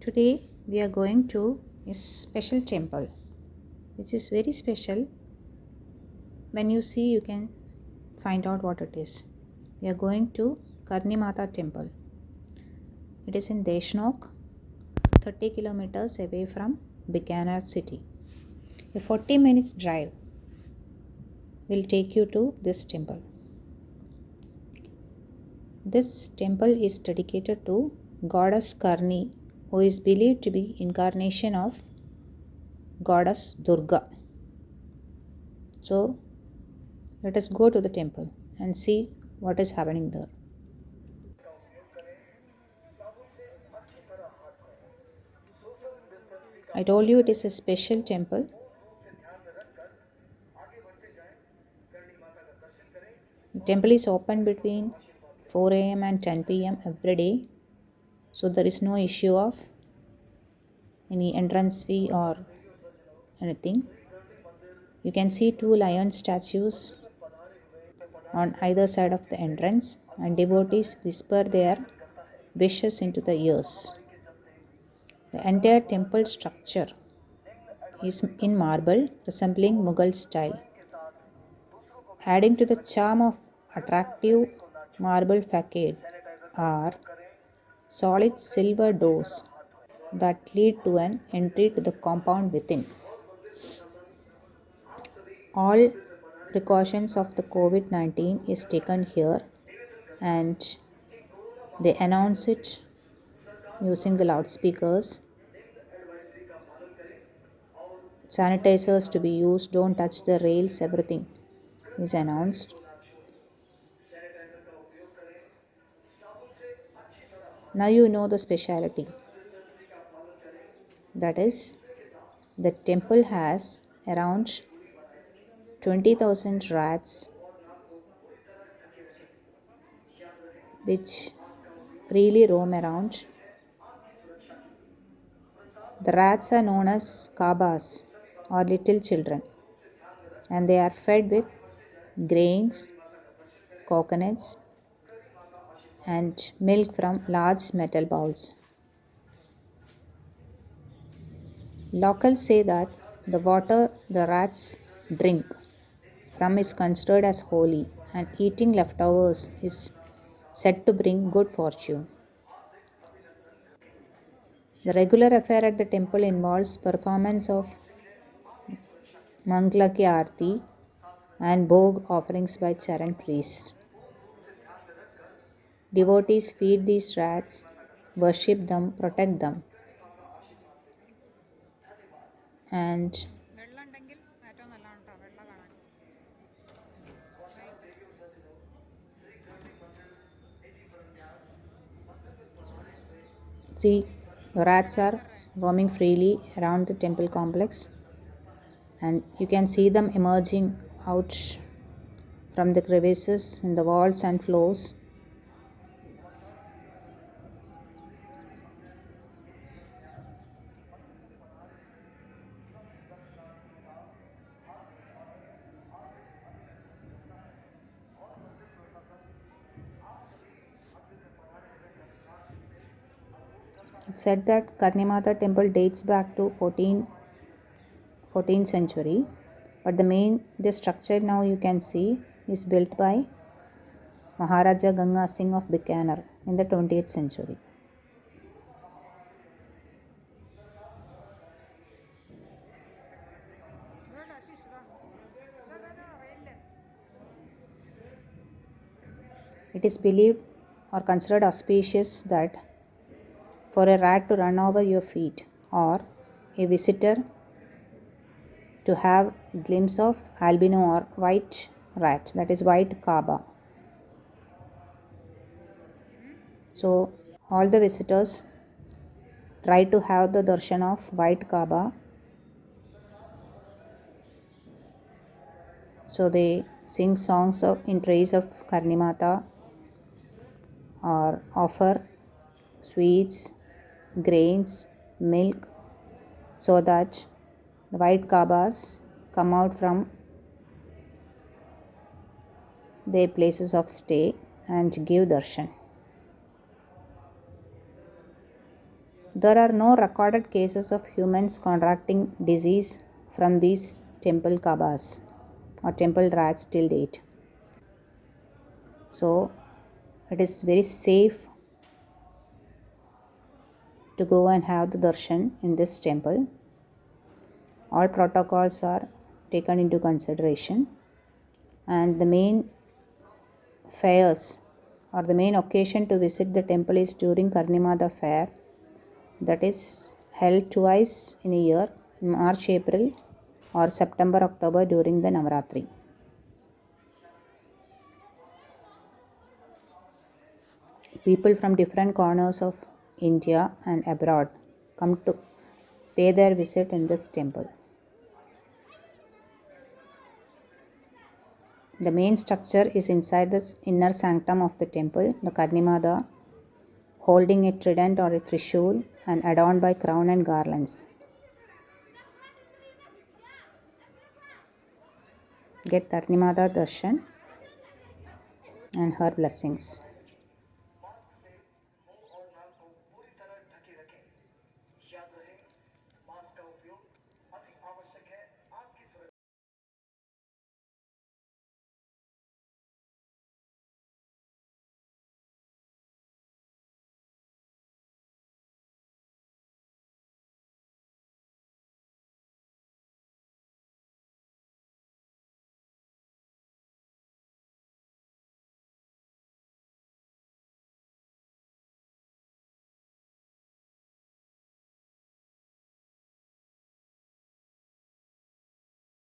Today we are going to a special temple which is very special. When you see, you can find out what it is. We are going to Karni Mata temple. It is in Deshnok, 30 kilometers away from Bikaner city. A 40 minutes drive will take you to this temple. This temple is dedicated to goddess Karni, who is believed to be incarnation of goddess Durga. So let us go to the temple and see what is happening there. I told you it is a special temple. The temple is open between 4 a.m. and 10 p.m. every day. So there is no issue of any entrance fee or anything. You can see two lion statues on either side of the entrance, and devotees whisper their wishes into the ears. The entire temple structure is in marble, resembling Mughal style, adding to the charm of attractive marble facade are solid silver doors that lead to an entry to the compound within. All precautions of the COVID-19 is taken here, and they announce it using the loudspeakers. Sanitizers to be used, don't touch the rails, everything is announced. Now you know the speciality. That is, the temple has around 20,000 rats which freely roam around. The rats are known as kabas or little children, and they are fed with grains, coconuts, and milk from large metal bowls. Locals say that the water the rats drink from is considered as holy, and eating leftovers is said to bring good fortune. The regular affair at the temple involves performance of Mangala ki Aarti and Bhog offerings by Charan priests. Devotees feed these rats, worship them, protect them, and see, the rats are roaming freely around the temple complex, and you can see them emerging out from the crevices in the walls and floors. It's said that Karnimata temple dates back to 14th century, but the structure now you can see is built by Maharaja Ganga Singh of Bikaner in the 20th century. It is believed or considered auspicious that for a rat to run over your feet or a visitor to have a glimpse of albino or white rat, that is white Kaaba. So all the visitors try to have the darshan of white Kaaba. So they sing songs in praise of Karnimata or offer sweets, grains, milk, so that the white Kaabas come out from their places of stay and give darshan. There are no recorded cases of humans contracting disease from these temple kabas or temple rats till date. So it is very safe to go and have the darshan in this temple. All protocols are taken into consideration, and the main fairs or the main occasion to visit the temple is during Karnimada fair, that is held twice in a year, in March, April or September, October during the Navaratri. People from different corners of India and abroad come to pay their visit in this temple. The main structure is inside the inner sanctum of the temple, the Karnimada, holding a trident or a trishul and adorned by crown and garlands. Get Karnimada darshan and her blessings.